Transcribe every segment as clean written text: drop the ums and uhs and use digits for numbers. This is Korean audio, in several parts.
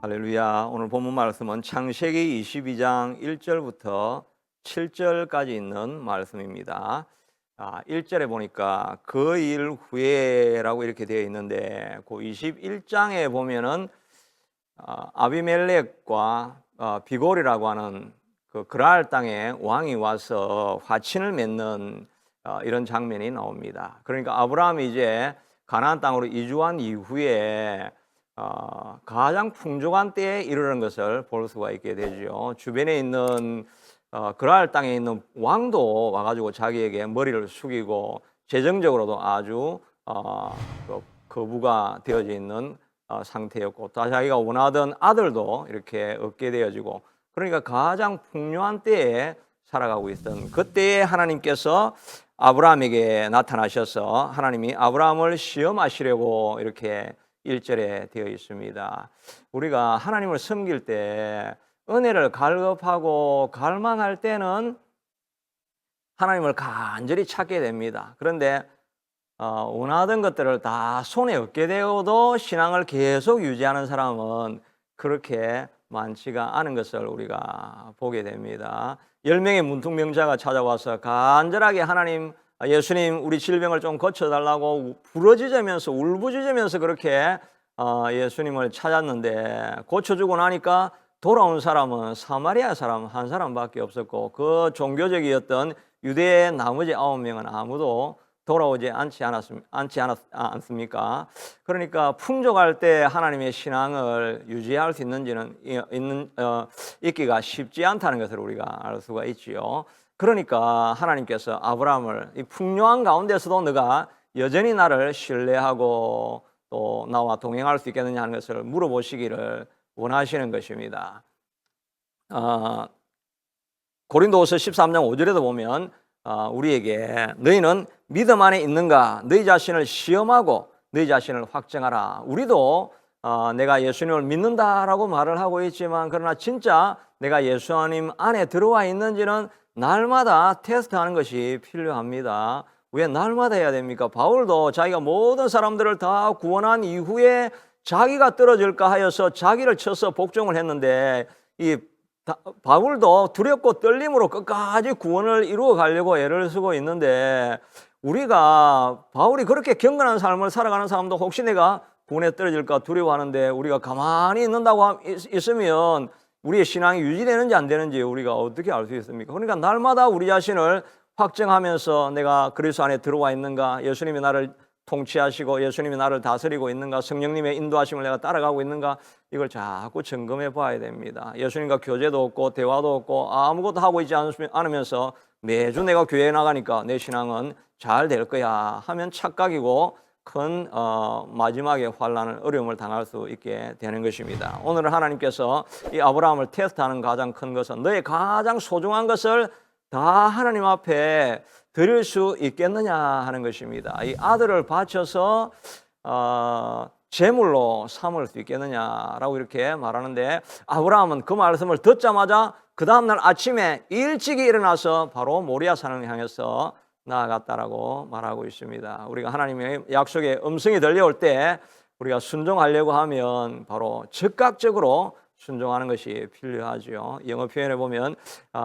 할렐루야. 오늘 본문 말씀은 창세기 22장 1절부터 7절까지 있는 말씀입니다. 1절에 보니까 그 일 후에라고 이렇게 되어 있는데 그 21장에 보면은 아비멜렉과 비골이라고 하는 그 그랄 땅에 왕이 와서 화친을 맺는 이런 장면이 나옵니다. 그러니까 아브라함이 이제 가나안 땅으로 이주한 이후에 가장 풍족한 때에 이르는 것을 볼 수가 있게 되죠. 주변에 있는 그랄 땅에 있는 왕도 와가지고 자기에게 머리를 숙이고 재정적으로도 아주 거부가 되어져 있는 상태였고, 또 자기가 원하던 아들도 이렇게 얻게 되어지고, 그러니까 가장 풍요한 때에 살아가고 있던 그때에 하나님께서 아브라함에게 나타나셔서 하나님이 아브라함을 시험하시려고 이렇게 1절에 되어 있습니다. 우리가 하나님을 섬길 때 은혜를 갈급하고 갈망할 때는 하나님을 간절히 찾게 됩니다. 그런데 원하던 것들을 다 손에 얻게 되어도 신앙을 계속 유지하는 사람은 그렇게 많지가 않은 것을 우리가 보게 됩니다. 10명의 문둥병자가 찾아와서 간절하게 하나님, 예수님 우리 질병을 좀 고쳐달라고 부르짖으면서 울부짖으면서 그렇게 예수님을 찾았는데, 고쳐주고 나니까 돌아온 사람은 사마리아 사람 한 사람밖에 없었고, 그 종교적이었던 유대의 나머지 9명은 아무도 돌아오지 않지 않습니까? 그러니까 풍족할 때 하나님의 신앙을 유지할 수 있기가 쉽지 않다는 것을 우리가 알 수가 있지요. 그러니까 하나님께서 아브라함을 이 풍요한 가운데서도 너가 여전히 나를 신뢰하고 또 나와 동행할 수 있겠느냐 하는 것을 물어보시기를 원하시는 것입니다. 고린도후서 13장 5절에도 보면 우리에게 너희는 믿음 안에 있는가? 너희 자신을 시험하고 너희 자신을 확증하라. 우리도 내가 예수님을 믿는다라고 말을 하고 있지만, 그러나 진짜 내가 예수님 안에 들어와 있는지는 날마다 테스트하는 것이 필요합니다. 왜 날마다 해야 됩니까? 바울도 자기가 모든 사람들을 다 구원한 이후에 자기가 떨어질까 하여서 자기를 쳐서 복종을 했는데, 이 바울도 두렵고 떨림으로 끝까지 구원을 이루어 가려고 애를 쓰고 있는데, 우리가 바울이 그렇게 경건한 삶을 살아가는 사람도 혹시 내가 구원에 떨어질까 두려워하는데, 우리가 가만히 있으면 우리의 신앙이 유지되는지 안 되는지 우리가 어떻게 알 수 있습니까? 그러니까 날마다 우리 자신을 확증하면서 내가 그리스도 안에 들어와 있는가, 예수님이 나를 통치하시고 예수님이 나를 다스리고 있는가, 성령님의 인도하심을 내가 따라가고 있는가, 이걸 자꾸 점검해 봐야 됩니다. 예수님과 교제도 없고 대화도 없고 아무것도 하고 있지 않으면서 매주 내가 교회에 나가니까 내 신앙은 잘 될 거야 하면 착각이고 큰 마지막에 환난을, 어려움을 당할 수 있게 되는 것입니다. 오늘 하나님께서 이 아브라함을 테스트하는 가장 큰 것은 너의 가장 소중한 것을 다 하나님 앞에 드릴 수 있겠느냐 하는 것입니다. 이 아들을 바쳐서 제물로 삼을 수 있겠느냐라고 이렇게 말하는데, 아브라함은 그 말씀을 듣자마자 그 다음날 아침에 일찍이 일어나서 바로 모리아 산을 향해서 나아갔다라고 말하고 있습니다. 우리가 하나님의 약속의 음성이 들려올 때 우리가 순종하려고 하면 바로 즉각적으로 순종하는 것이 필요하죠. 영어 표현에 보면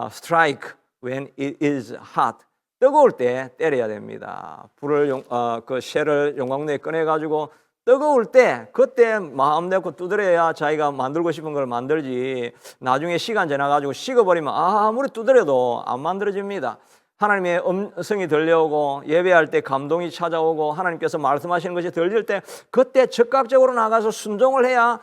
strike when it is hot, 뜨거울 때 때려야 됩니다. 불을 그 쇠를 용광로에 꺼내 가지고 뜨거울 때 그때 마음 내고 두드려야 자기가 만들고 싶은 걸 만들지, 나중에 시간 지나 가지고 식어버리면 아무리 두드려도 안 만들어집니다. 하나님의 음성이 들려오고 예배할 때 감동이 찾아오고 하나님께서 말씀하시는 것이 들릴 때 그때 즉각적으로 나가서 순종을 해야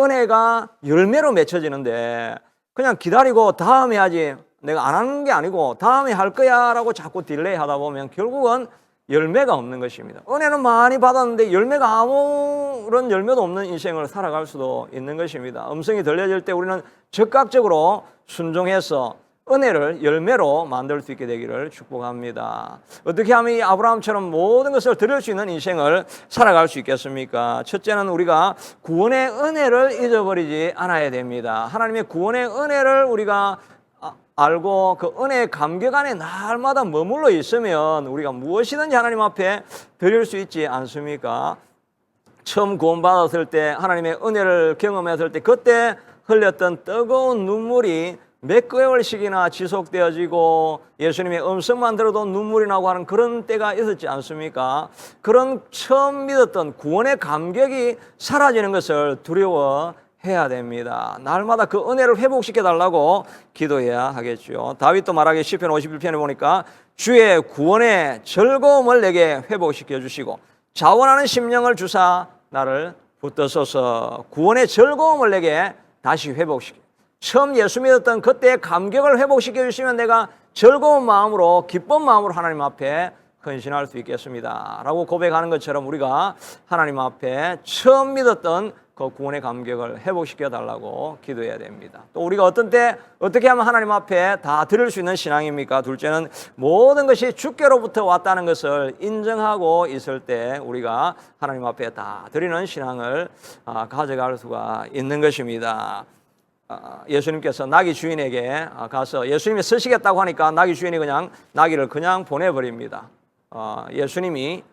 은혜가 열매로 맺혀지는데, 그냥 기다리고 다음에 하지, 내가 안 하는 게 아니고 다음에 할 거야 라고 자꾸 딜레이 하다 보면 결국은 열매가 없는 것입니다. 은혜는 많이 받았는데 열매가 아무런 열매도 없는 인생을 살아갈 수도 있는 것입니다. 음성이 들려질 때 우리는 즉각적으로 순종해서 은혜를 열매로 만들 수 있게 되기를 축복합니다. 어떻게 하면 이 아브라함처럼 모든 것을 드릴 수 있는 인생을 살아갈 수 있겠습니까? 첫째는 우리가 구원의 은혜를 잊어버리지 않아야 됩니다. 하나님의 구원의 은혜를 우리가 알고 그 은혜의 감격 안에 날마다 머물러 있으면 우리가 무엇이든지 하나님 앞에 드릴 수 있지 않습니까? 처음 구원받았을 때 하나님의 은혜를 경험했을 때 그때 흘렸던 뜨거운 눈물이 몇 개월씩이나 지속되어지고 예수님의 음성만 들어도 눈물이 나고 하는 그런 때가 있었지 않습니까? 그런 처음 믿었던 구원의 감격이 사라지는 것을 두려워해야 됩니다. 날마다 그 은혜를 회복시켜 달라고 기도해야 하겠죠. 다윗도 말하기 시편 51편에 보니까 주의 구원의 즐거움을 내게 회복시켜 주시고 자원하는 심령을 주사 나를 붙드소서. 구원의 즐거움을 내게 다시 회복시켜, 처음 예수 믿었던 그때의 감격을 회복시켜 주시면 내가 즐거운 마음으로 기쁜 마음으로 하나님 앞에 헌신할 수 있겠습니다 라고 고백하는 것처럼 우리가 하나님 앞에 처음 믿었던 그 구원의 감격을 회복시켜 달라고 기도해야 됩니다. 또 우리가 어떤 때 어떻게 하면 하나님 앞에 다 드릴 수 있는 신앙입니까? 둘째는 모든 것이 주께로부터 왔다는 것을 인정하고 있을 때 우리가 하나님 앞에 다 드리는 신앙을 가져갈 수가 있는 것입니다. 예수님께서 나귀 주인에게 가서 예수님이 쓰시겠다고 하니까 나귀 주인이 그냥 나귀를 그냥 보내버립니다. 예수님이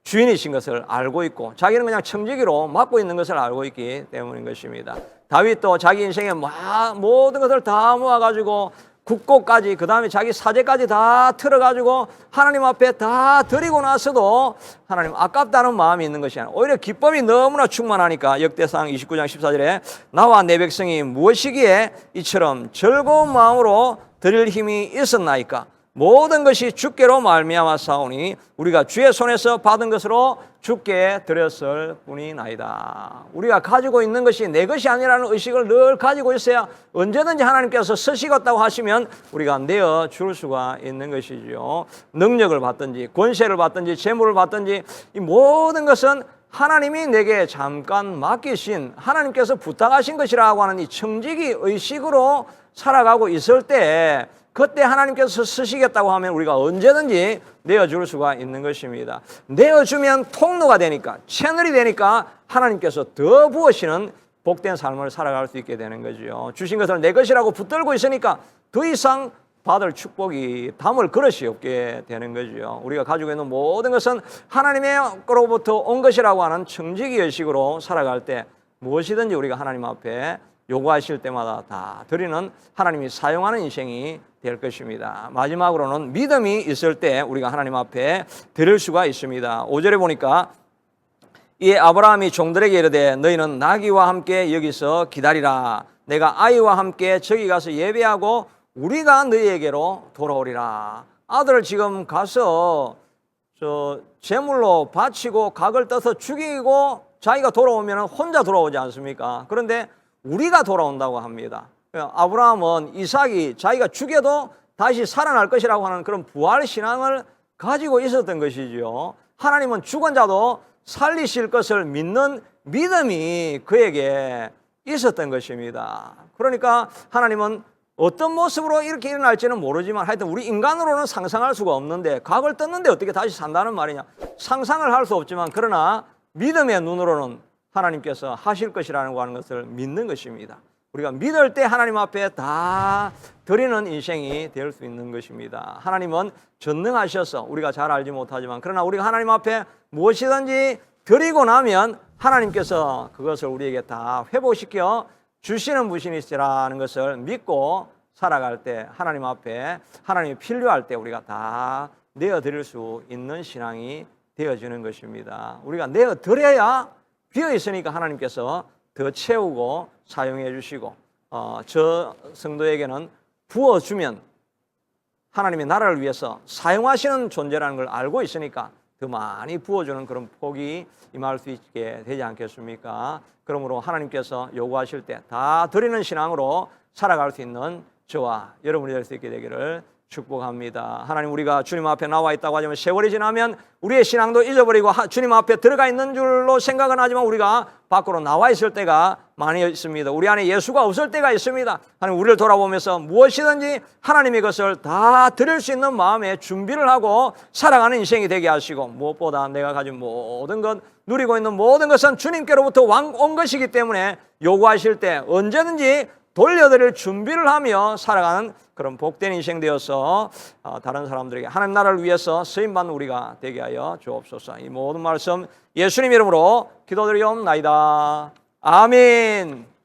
주인이신 것을 알고 있고 자기는 그냥 청지기로 맡고 있는 것을 알고 있기 때문인 것입니다. 다윗도 자기 인생의 모든 것을 다 모아가지고 국고까지 그 다음에 자기 사제까지 다 틀어가지고 하나님 앞에 다 드리고 나서도 하나님 아깝다는 마음이 있는 것이 아니라 오히려 기쁨이 너무나 충만하니까 역대상 29장 14절에 나와 내 백성이 무엇이기에 이처럼 즐거운 마음으로 드릴 힘이 있었나이까. 모든 것이 주께로 말미암아 사오니 우리가 주의 손에서 받은 것으로 주께 드렸을 뿐이나이다. 우리가 가지고 있는 것이 내 것이 아니라는 의식을 늘 가지고 있어야 언제든지 하나님께서 쓰시겠다고 하시면 우리가 내어 줄 수가 있는 것이죠. 능력을 받든지 권세를 받든지 재물을 받든지 이 모든 것은 하나님이 내게 잠깐 맡기신 하나님께서 부탁하신 것이라고 하는 이 청지기 의식으로 살아가고 있을 때 그때 하나님께서 쓰시겠다고 하면 우리가 언제든지 내어줄 수가 있는 것입니다. 내어주면 통로가 되니까 채널이 되니까 하나님께서 더 부으시는 복된 삶을 살아갈 수 있게 되는 거죠. 주신 것을 내 것이라고 붙들고 있으니까 더 이상 받을 축복이 담을 그릇이 없게 되는 거죠. 우리가 가지고 있는 모든 것은 하나님의 거로부터 온 것이라고 하는 청지기 의식으로 살아갈 때 무엇이든지 우리가 하나님 앞에 요구하실 때마다 다 드리는 하나님이 사용하는 인생이 될 것입니다. 마지막으로는 믿음이 있을 때 우리가 하나님 앞에 드릴 수가 있습니다. 5절에 보니까 이에 아브라함이 종들에게 이르되 너희는 나귀와 함께 여기서 기다리라. 내가 아이와 함께 저기 가서 예배하고 우리가 너희에게로 돌아오리라. 아들을 지금 가서 제물로 바치고 각을 떠서 죽이고 자기가 돌아오면 혼자 돌아오지 않습니까? 그런데 우리가 돌아온다고 합니다. 아브라함은 이삭이 자기가 죽여도 다시 살아날 것이라고 하는 그런 부활 신앙을 가지고 있었던 것이죠. 하나님은 죽은 자도 살리실 것을 믿는 믿음이 그에게 있었던 것입니다. 그러니까 하나님은 어떤 모습으로 이렇게 일어날지는 모르지만 하여튼 우리 인간으로는 상상할 수가 없는데 각을 떴는데 어떻게 다시 산다는 말이냐. 상상을 할 수 없지만 그러나 믿음의 눈으로는 하나님께서 하실 것이라는 하는 것을 믿는 것입니다. 우리가 믿을 때 하나님 앞에 다 드리는 인생이 될 수 있는 것입니다. 하나님은 전능하셔서 우리가 잘 알지 못하지만 그러나 우리가 하나님 앞에 무엇이든지 드리고 나면 하나님께서 그것을 우리에게 다 회복시켜 주시는 분이시라는 것을 믿고 살아갈 때 하나님 앞에 하나님이 필요할 때 우리가 다 내어드릴 수 있는 신앙이 되어지는 것입니다. 우리가 내어드려야 비어있으니까 하나님께서 더 채우고 사용해 주시고 저 성도에게는 부어주면 하나님의 나라를 위해서 사용하시는 존재라는 걸 알고 있으니까 더 많이 부어주는 그런 복이 임할 수 있게 되지 않겠습니까? 그러므로 하나님께서 요구하실 때 다 드리는 신앙으로 살아갈 수 있는 저와 여러분이 될 수 있게 되기를 축복합니다. 하나님, 우리가 주님 앞에 나와 있다고 하지만 세월이 지나면 우리의 신앙도 잊어버리고 주님 앞에 들어가 있는 줄로 생각은 하지만 우리가 밖으로 나와 있을 때가 많이 있습니다. 우리 안에 예수가 없을 때가 있습니다. 하나님, 우리를 돌아보면서 무엇이든지 하나님의 것을 다 드릴 수 있는 마음에 준비를 하고 살아가는 인생이 되게 하시고 무엇보다 내가 가진 모든 것, 누리고 있는 모든 것은 주님께로부터 온 것이기 때문에 요구하실 때 언제든지 돌려드릴 준비를 하며 살아가는 그런 복된 인생 되어서 다른 사람들에게 하나님 나라를 위해서 쓰임받는 우리가 되게 하여 주옵소서. 이 모든 말씀 예수님 이름으로 기도드리옵나이다. 아멘.